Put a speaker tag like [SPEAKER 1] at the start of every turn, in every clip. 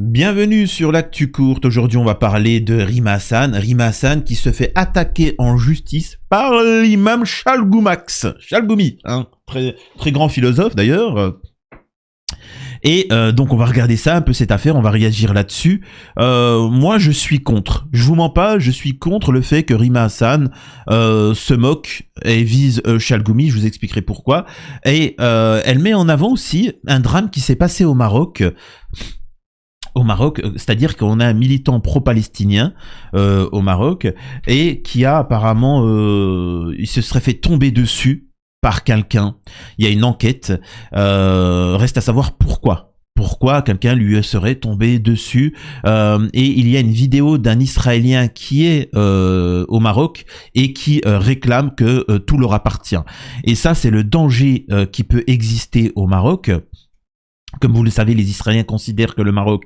[SPEAKER 1] Bienvenue sur l'actu courte. Aujourd'hui, on va parler de Rima Hassan. Rima Hassan qui se fait attaquer en justice par l'imam Chalgoumi, hein, très grand philosophe d'ailleurs. Et donc on va regarder ça un peu cette affaire, on va réagir là-dessus. Moi je suis contre, je vous mens pas, je suis contre le fait que Rima Hassan se moque et vise Chalgoumi, je vous expliquerai pourquoi. Et elle met en avant aussi un drame qui s'est passé au Maroc. C'est-à-dire qu'on a un militant pro-palestinien au Maroc et qui a apparemment, il se serait fait tomber dessus par quelqu'un. Il y a une enquête, reste à savoir pourquoi. Pourquoi quelqu'un lui serait tombé dessus. Et il y a une vidéo d'un Israélien qui est au Maroc et qui réclame que tout leur appartient. Et ça, c'est le danger qui peut exister au Maroc. Comme vous le savez, les Israéliens considèrent que le Maroc,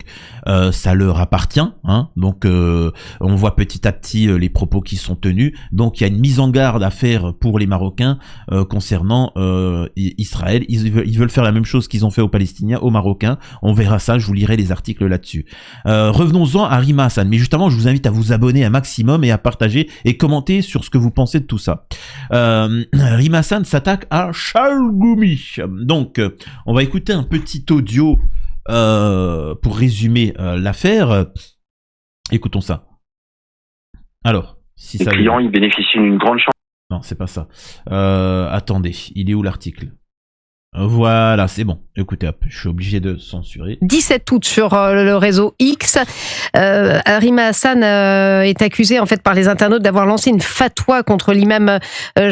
[SPEAKER 1] ça leur appartient. Hein. Donc, on voit petit à petit les propos qui sont tenus. Donc, il y a une mise en garde à faire pour les Marocains concernant Israël. Ils veulent faire la même chose qu'ils ont fait aux Palestiniens, aux Marocains. On verra ça, je vous lirai les articles là-dessus. Revenons-en à Rima Hassan. Mais justement, je vous invite à vous abonner un maximum et à partager et commenter sur ce que vous pensez de tout ça. Rima Hassan s'attaque à Chalgoumi. Donc, on va écouter un petit audio pour résumer l'affaire. Écoutons ça. Alors, si
[SPEAKER 2] les
[SPEAKER 1] ça
[SPEAKER 2] clients, ils bénéficient d'une grande chance.
[SPEAKER 1] Non, c'est pas ça. Attendez, il est où l'article? Voilà, c'est bon. Écoutez, hop, je suis obligé de censurer.
[SPEAKER 3] 17 août sur le réseau X, Rima Hassan est accusée en fait par les internautes d'avoir lancé une fatwa contre l'imam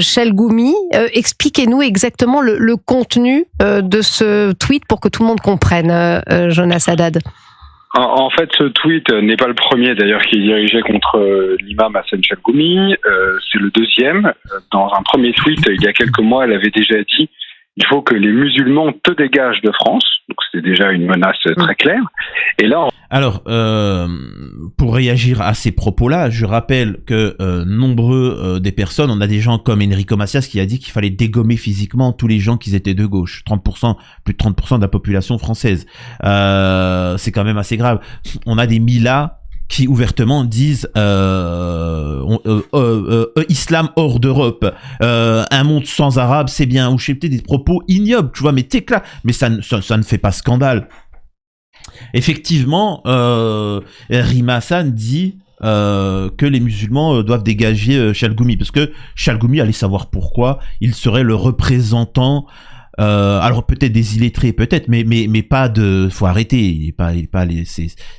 [SPEAKER 3] Chalgoumi. Expliquez-nous exactement le contenu de ce tweet pour que tout le monde comprenne, Jonas Haddad.
[SPEAKER 2] En fait, ce tweet n'est pas le premier d'ailleurs qui est dirigé contre l'imam Hassan Chalgoumi. C'est le deuxième. Dans un premier tweet, il y a quelques mois, elle avait déjà dit: il faut que les musulmans te dégagent de France. Donc c'était déjà une menace très claire. Et là,
[SPEAKER 1] alors, pour réagir à ces propos-là, je rappelle que nombreux des personnes, on a des gens comme Enrico Macias qui a dit qu'il fallait dégommer physiquement tous les gens qui étaient de gauche. 30%, plus de 30% de la population française. C'est quand même assez grave. On a des Mila qui ouvertement disent islam hors d'Europe, un monde sans arabe, c'est bien, ou je sais peut-être des propos ignobles, tu vois, mais t'éclates, mais ça ne fait pas scandale. Effectivement, Rima Hassan dit que les musulmans doivent dégager Chalgoumi, parce que Chalgoumi, allez savoir pourquoi, il serait le représentant. Alors peut-être des illettrés, peut-être, mais pas de. Faut arrêter. Il est pas.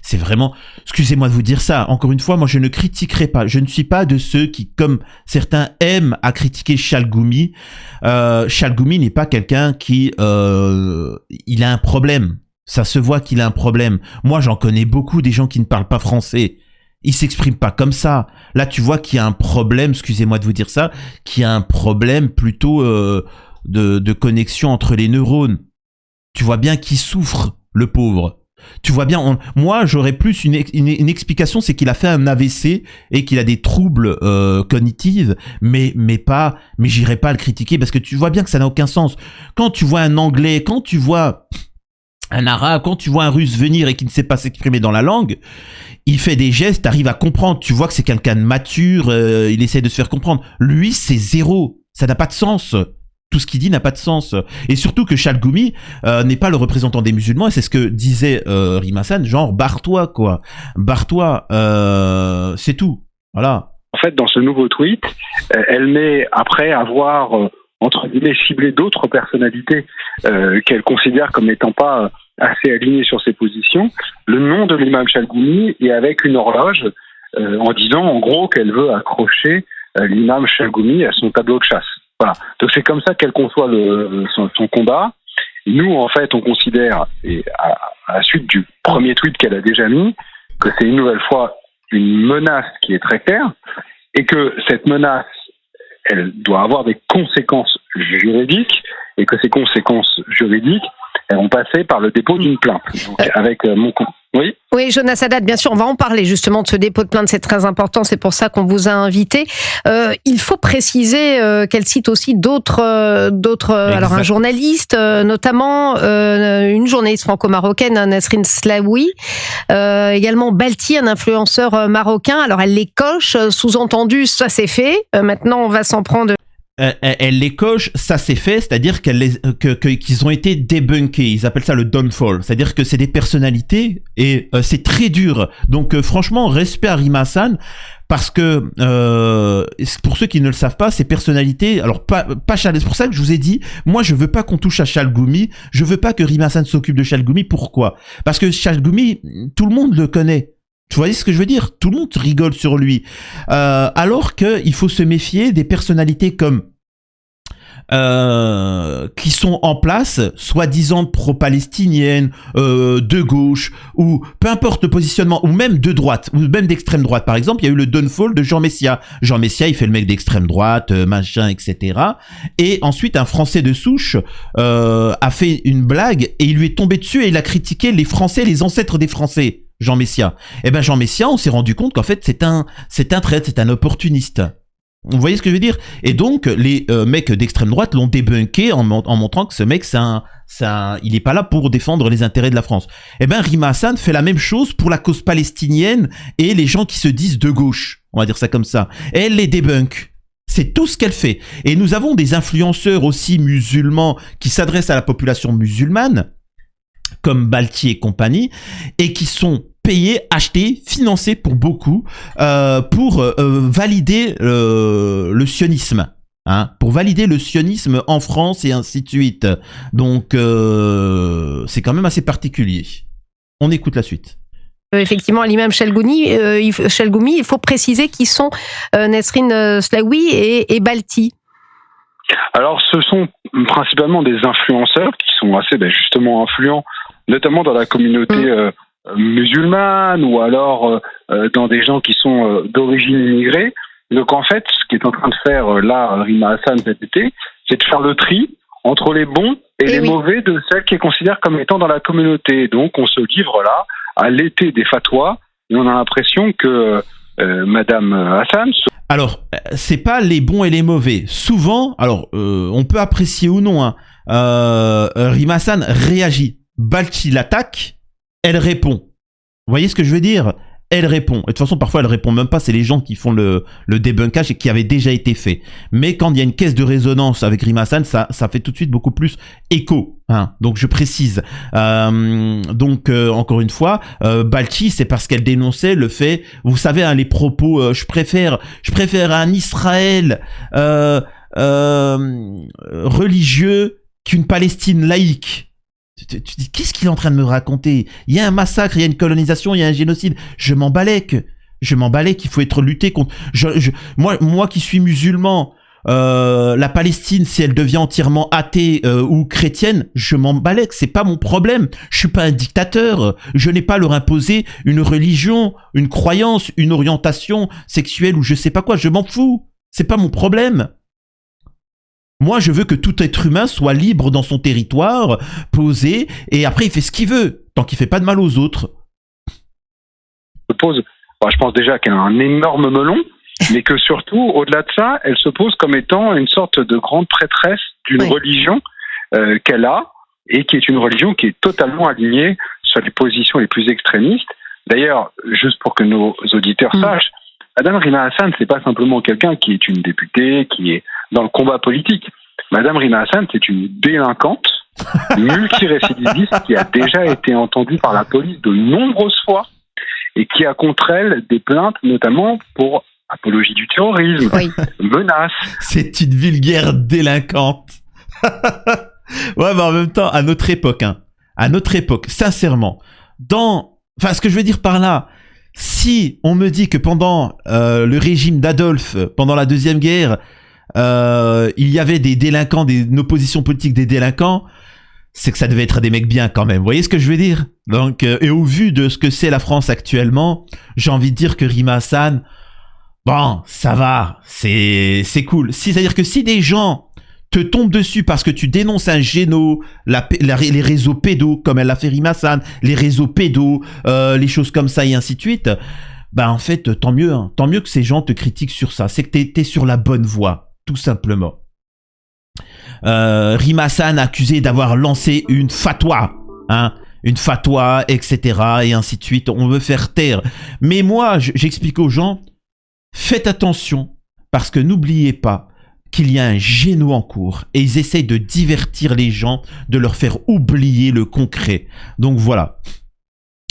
[SPEAKER 1] C'est vraiment. Excusez-moi de vous dire ça. Encore une fois, moi je ne critiquerai pas. Je ne suis pas de ceux qui, comme certains, aiment à critiquer Chalgoumi. Chalgoumi n'est pas quelqu'un qui. Il a un problème. Ça se voit qu'il a un problème. Moi, j'en connais beaucoup des gens qui ne parlent pas français. Ils s'expriment pas comme ça. Là, tu vois qu'il y a un problème. Excusez-moi de vous dire ça. Qu'il y a un problème plutôt. De connexion entre les neurones. Tu vois bien qu'il souffre, le pauvre. Tu vois bien, moi j'aurais plus une explication, c'est qu'il a fait un AVC et qu'il a des troubles cognitifs, mais j'irai pas le critiquer parce que tu vois bien que ça n'a aucun sens. Quand tu vois un anglais, quand tu vois un arabe, quand tu vois un russe venir et qui ne sait pas s'exprimer dans la langue, il fait des gestes, t'arrives à comprendre, tu vois que c'est quelqu'un de mature, il essaie de se faire comprendre. Lui, c'est zéro, ça n'a pas de sens. Tout ce qu'il dit n'a pas de sens. Et surtout que Chalgoumi n'est pas le représentant des musulmans, et c'est ce que disait Rima Hassan, genre barre-toi quoi. Barre-toi, c'est tout. Voilà.
[SPEAKER 2] En fait, dans ce nouveau tweet, elle met, après avoir, entre guillemets, ciblé d'autres personnalités qu'elle considère comme n'étant pas assez alignées sur ses positions, le nom de l'imam Chalgoumi et avec une horloge en disant en gros qu'elle veut accrocher l'imam Chalgoumi à son tableau de chasse. Voilà. Donc c'est comme ça qu'elle conçoit son combat. Nous, en fait, on considère, et à la suite du premier tweet qu'elle a déjà mis, que c'est une nouvelle fois une menace qui est très claire, et que cette menace, elle doit avoir des conséquences juridiques, et que ces conséquences juridiques, elles vont passer par le dépôt d'une plainte. Donc, avec mon compte. Oui.
[SPEAKER 3] Oui, Jonas Haddad, bien sûr, on va en parler justement de ce dépôt de plainte, c'est très important, c'est pour ça qu'on vous a invité. Il faut préciser qu'elle cite aussi d'autres, alors un journaliste, notamment une journaliste franco-marocaine, Nasrin Slaoui, également Balti, un influenceur marocain. Alors elle les coche, sous-entendu, ça c'est fait. Maintenant on va s'en prendre.
[SPEAKER 1] Elle les coche, ça c'est fait, c'est-à-dire qu'ils ont été débunkés. Ils appellent ça le downfall, c'est-à-dire que c'est des personnalités et c'est très dur. Donc franchement, respect à Rima Hassan, parce que pour ceux qui ne le savent pas, ces personnalités, alors pas Chal, c'est pour ça que je vous ai dit, moi je veux pas qu'on touche à Chalgoumi, je veux pas que Rima Hassan s'occupe de Chalgoumi. Pourquoi ? Parce que Chalgoumi, tout le monde le connaît. Tu voyez ce que je veux dire ? Tout le monde rigole sur lui. Alors qu'il faut se méfier des personnalités comme qui sont en place, soi-disant pro-palestiniennes, de gauche, ou peu importe le positionnement, ou même de droite, ou même d'extrême droite. Par exemple, il y a eu le downfall de Jean Messia. Jean Messia, il fait le mec d'extrême droite, machin, etc. Et ensuite, un Français de souche a fait une blague et il lui est tombé dessus et il a critiqué les Français, les ancêtres des Français. Jean Messia. Eh ben Jean Messia, on s'est rendu compte qu'en fait c'est un traître, c'est un opportuniste. Vous voyez ce que je veux dire ? Et donc les mecs d'extrême droite l'ont débunké en montrant que ce mec il est pas là pour défendre les intérêts de la France. Eh ben Rima Hassan fait la même chose pour la cause palestinienne et les gens qui se disent de gauche. On va dire ça comme ça. Et elle les débunk. C'est tout ce qu'elle fait. Et nous avons des influenceurs aussi musulmans qui s'adressent à la population musulmane, comme Balti et compagnie, et qui sont payés, achetés, financés pour beaucoup, pour valider le sionisme. Hein, pour valider le sionisme en France et ainsi de suite. Donc, c'est quand même assez particulier. On écoute la suite.
[SPEAKER 3] Effectivement, l'imam Chalgoumi, il faut préciser qui sont Nesrin Slaoui et Balti.
[SPEAKER 2] Alors, ce sont principalement des influenceurs qui sont assez justement influents, notamment dans la communauté musulmane ou alors dans des gens qui sont d'origine immigrée. Donc en fait, ce qui est en train de faire là Rima Hassan cet été, c'est de faire le tri entre les bons et les mauvais de celles qui est considérée comme étant dans la communauté. Donc on se livre là à l'été des fatwas et on a l'impression que Madame Hassan...
[SPEAKER 1] Alors, c'est pas les bons et les mauvais. Souvent, alors on peut apprécier ou non, hein, Rima Hassan réagit. Balti l'attaque, elle répond. Vous voyez ce que je veux dire ? Elle répond. Et de toute façon, parfois, elle répond même pas. C'est les gens qui font le débunkage et qui avait déjà été fait. Mais quand il y a une caisse de résonance avec Rima Hassan, ça fait tout de suite beaucoup plus écho. Hein. Donc, je précise. Encore une fois, Balti, c'est parce qu'elle dénonçait le fait, vous savez, hein, les propos, je préfère un Israël religieux qu'une Palestine laïque. Tu dis, qu'est-ce qu'il est en train de me raconter ? Il y a un massacre, il y a une colonisation, il y a un génocide. Je m'en balèque. Il faut être lutté contre. Moi qui suis musulman, la Palestine, si elle devient entièrement athée ou chrétienne, je m'en balèque. C'est pas mon problème. Je suis pas un dictateur. Je n'ai pas à leur imposer une religion, une croyance, une orientation sexuelle ou je sais pas quoi. Je m'en fous. C'est pas mon problème. Moi, je veux que tout être humain soit libre dans son territoire, posé, et après, il fait ce qu'il veut, tant qu'il fait pas de mal aux autres.
[SPEAKER 2] Je pense déjà qu'elle a un énorme melon, mais que surtout, au-delà de ça, elle se pose comme étant une sorte de grande prêtresse d'une religion qu'elle a, et qui est une religion qui est totalement alignée sur les positions les plus extrémistes. D'ailleurs, juste pour que nos auditeurs sachent, Madame Rima Hassan, c'est pas simplement quelqu'un qui est une députée, qui est dans le combat politique. Madame Rima Hassan, c'est une délinquante, multirécidiviste, qui a déjà été entendue par la police de nombreuses fois et qui a contre elle des plaintes, notamment pour apologie du terrorisme, menaces.
[SPEAKER 1] C'est une vulgaire délinquante. Ouais, mais en même temps, à notre époque, sincèrement, ce que je veux dire par là, si on me dit que pendant le régime d'Adolphe, pendant la Deuxième Guerre, il y avait des délinquants, une opposition politique des délinquants, c'est que ça devait être des mecs bien quand même. Vous voyez ce que je veux dire ? Donc, et au vu de ce que c'est la France actuellement, j'ai envie de dire que Rima Hassan, bon, ça va, c'est cool. C'est-à-dire que si des gens te tombent dessus parce que tu dénonces un géno, les réseaux pédos, comme elle l'a fait Rima Hassan, les réseaux pédos, les choses comme ça et ainsi de suite, bah en fait, tant mieux, hein. Tant mieux que ces gens te critiquent sur ça. C'est que t'es sur la bonne voie, tout simplement. Rima Hassan accusé d'avoir lancé une fatwa, hein, une fatwa, etc. et ainsi de suite. On veut faire taire. Mais moi, j'explique aux gens, faites attention, parce que n'oubliez pas qu'il y a un géno en cours et ils essayent de divertir les gens, de leur faire oublier le concret. Donc voilà.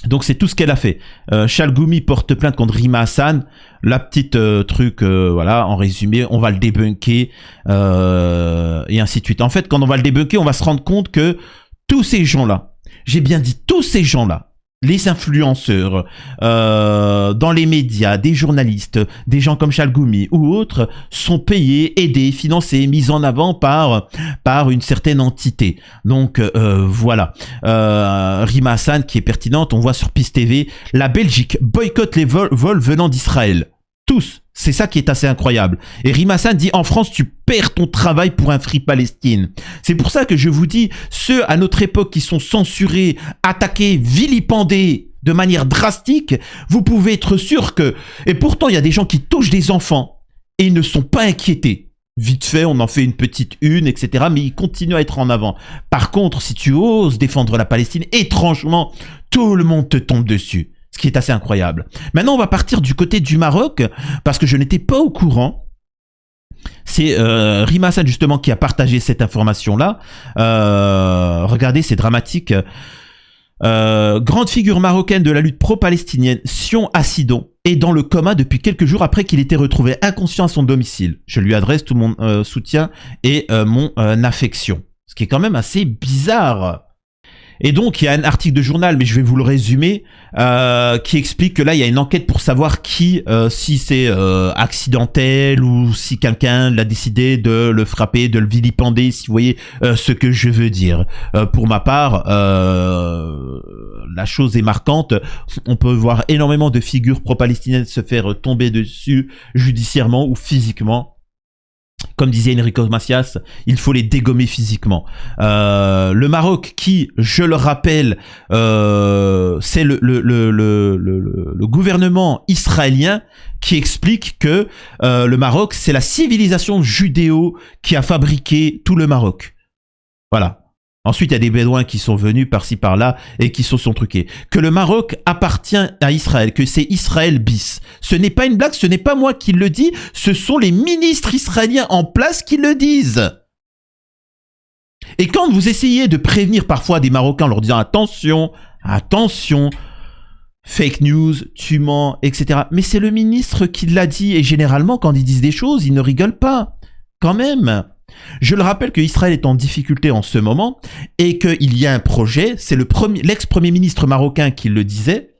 [SPEAKER 1] Donc c'est tout ce qu'elle a fait. Chalgoumi porte plainte contre Rima Hassan. La petite truc, voilà, en résumé, on va le débunker et ainsi de suite. En fait, quand on va le débunker, on va se rendre compte que tous ces gens-là, j'ai bien dit tous ces gens-là, les influenceurs, dans les médias, des journalistes, des gens comme Chalgoumi ou autres, sont payés, aidés, financés, mis en avant par une certaine entité. Donc voilà. Rima Hassan qui est pertinente, on voit sur PIS TV, la Belgique boycotte les vols venant d'Israël. Tous. C'est ça qui est assez incroyable. Et Rima Hassan dit, en France, tu perds ton travail pour un Free Palestine. C'est pour ça que je vous dis, ceux à notre époque qui sont censurés, attaqués, vilipendés de manière drastique, vous pouvez être sûr que... Et pourtant, il y a des gens qui touchent des enfants et ils ne sont pas inquiétés. Vite fait, on en fait une petite une, etc. Mais ils continuent à être en avant. Par contre, si tu oses défendre la Palestine, étrangement, tout le monde te tombe dessus. Ce qui est assez incroyable. Maintenant, on va partir du côté du Maroc, parce que je n'étais pas au courant. C'est Rima Hassan, justement, qui a partagé cette information-là. Regardez, c'est dramatique. Grande figure marocaine de la lutte pro-palestinienne, Sion Assidon, est dans le coma depuis quelques jours après qu'il était retrouvé inconscient à son domicile. Je lui adresse tout mon soutien et mon affection. Ce qui est quand même assez bizarre. Et donc, il y a un article de journal, mais je vais vous le résumer, qui explique que là, il y a une enquête pour savoir qui, si c'est accidentel ou si quelqu'un l'a décidé de le frapper, de le vilipender, si vous voyez ce que je veux dire. Pour ma part, la chose est marquante. On peut voir énormément de figures pro-palestiniennes se faire tomber dessus judiciairement ou physiquement. Comme disait Enrico Macias, il faut les dégommer physiquement. Le Maroc, qui, je le rappelle, c'est le gouvernement israélien qui explique que le Maroc, c'est la civilisation judéo qui a fabriqué tout le Maroc. Voilà. Ensuite, il y a des Bédouins qui sont venus par-ci par-là et qui se sont truqués. Que le Maroc appartient à Israël, que c'est Israël bis. Ce n'est pas une blague, ce n'est pas moi qui le dis, ce sont les ministres israéliens en place qui le disent. Et quand vous essayez de prévenir parfois des Marocains en leur disant attention, attention, fake news, tu mens, etc. Mais c'est le ministre qui l'a dit et généralement quand ils disent des choses, ils ne rigolent pas. Quand même. Je le rappelle que Israël est en difficulté en ce moment et qu'il y a un projet, c'est l'ex-premier ministre marocain qui le disait,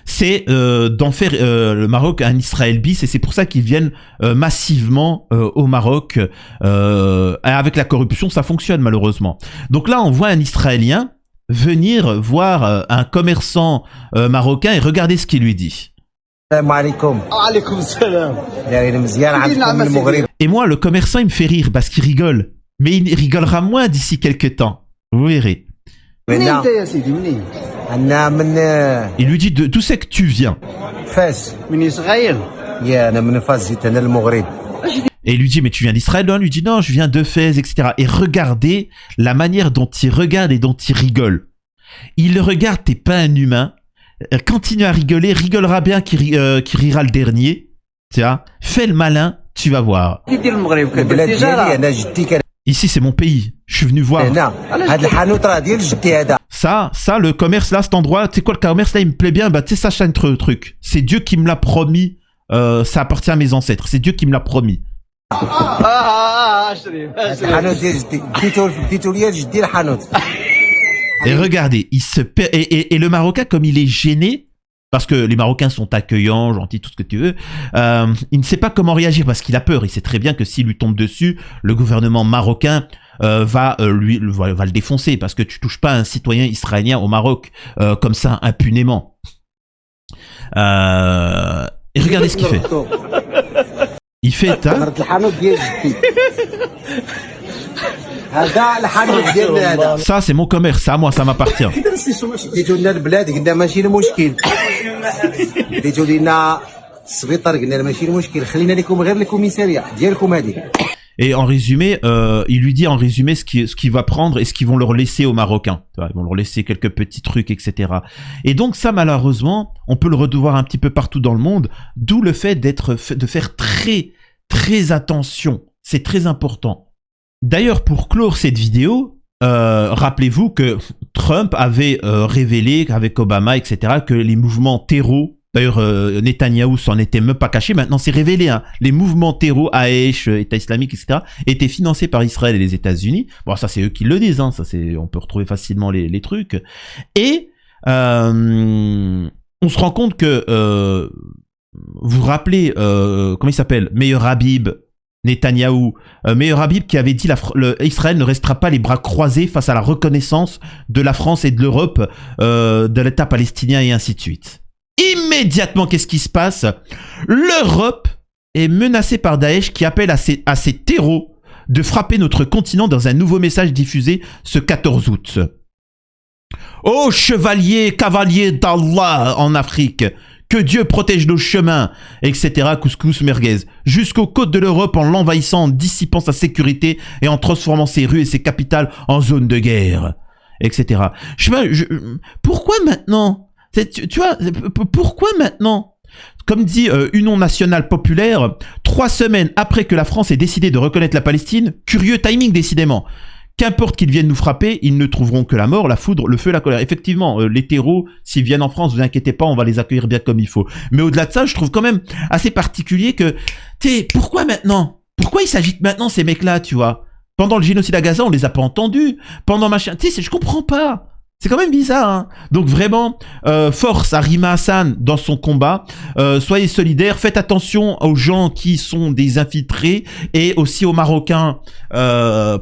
[SPEAKER 1] c'est d'en faire le Maroc un Israël bis et c'est pour ça qu'ils viennent massivement au Maroc. Avec la corruption, ça fonctionne malheureusement. Donc là, on voit un Israélien venir voir un commerçant marocain et regardez ce qu'il lui dit. Et moi, le commerçant, il me fait rire parce qu'il rigole. Mais il rigolera moins d'ici quelques temps. Vous verrez. Il lui dit d'où c'est que tu viens. Et il lui dit mais tu viens d'Israël? Non, il lui dit non, je viens de Fès, etc. Et regardez la manière dont il regarde et dont il rigole. Il regarde, t'es pas un humain. Continue à rigoler, rigolera bien qui rira le dernier. Tiens, fais le malin, tu vas voir. Ici, c'est mon pays. Je suis venu voir. Ça, le commerce là, cet endroit, tu sais quoi, le commerce là, il me plaît bien. Bah, tu sais, ça, c'est un truc. C'est Dieu qui me l'a promis. Ça appartient à mes ancêtres. C'est Dieu qui me l'a promis. Et regardez, et le Marocain, comme il est gêné, parce que les Marocains sont accueillants, gentils, tout ce que tu veux, il ne sait pas comment réagir parce qu'il a peur. Il sait très bien que s'il lui tombe dessus, le gouvernement marocain va le défoncer parce que tu touches pas un citoyen israélien au Maroc comme ça impunément. Et regardez ce qu'il fait. Il fait ça, c'est mon commerce, ça à moi, ça m'appartient. Et en résumé, il lui dit en résumé ce qu'il va prendre et ce qu'ils vont leur laisser aux Marocains. Ils vont leur laisser quelques petits trucs, etc. Et donc ça, malheureusement, on peut le redevoir un petit peu partout dans le monde, d'où le fait de faire très, très attention. C'est très important. D'ailleurs, pour clore cette vidéo, rappelez-vous que Trump avait révélé, avec Obama, etc., que les mouvements terreaux, d'ailleurs, Netanyahou s'en était même pas caché. Maintenant, c'est révélé. Hein. Les mouvements terreaux, Daesh, État islamique, etc., étaient financés par Israël et les États-Unis. Bon, ça, c'est eux qui le disent. Hein. Ça, on peut retrouver facilement les trucs. Et on se rend compte que vous vous rappelez comment il s'appelle, Meir Habib, Netanyahou, Meir Habib qui avait dit Israël ne restera pas les bras croisés face à la reconnaissance de la France et de l'Europe de l'État palestinien et ainsi de suite. Immédiatement, qu'est-ce qui se passe? L'Europe est menacée par Daesh qui appelle à ces terreaux de frapper notre continent dans un nouveau message diffusé ce 14 août. Ô chevaliers, cavaliers d'Allah en Afrique, que Dieu protège nos chemins, etc. Couscous merguez. Jusqu'aux côtes de l'Europe en l'envahissant, en dissipant sa sécurité et en transformant ses rues et ses capitales en zone de guerre, etc. Pourquoi maintenant? Tu vois, pourquoi maintenant? Comme dit Union nationale populaire, 3 semaines après que la France ait décidé de reconnaître la Palestine, curieux timing décidément. Qu'importe qu'ils viennent nous frapper, ils ne trouveront que la mort, la foudre, le feu, la colère. Effectivement, les terreaux, s'ils viennent en France, vous inquiétez pas, on va les accueillir bien comme il faut. Mais au-delà de ça, je trouve quand même assez particulier que, pourquoi maintenant? Pourquoi ils s'agitent maintenant ces mecs-là, tu vois? Pendant le génocide à Gaza, on les a pas entendus. Pendant machin, je comprends pas. C'est quand même bizarre, hein. Donc vraiment, force à Rima Hassan dans son combat. Soyez solidaires, faites attention aux gens qui sont des infiltrés et aussi aux Marocains.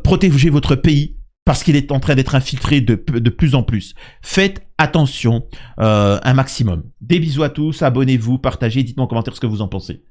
[SPEAKER 1] Protégez votre pays parce qu'il est en train d'être infiltré de plus en plus. Faites attention un maximum. Des bisous à tous, abonnez-vous, partagez, dites-moi en commentaire ce que vous en pensez.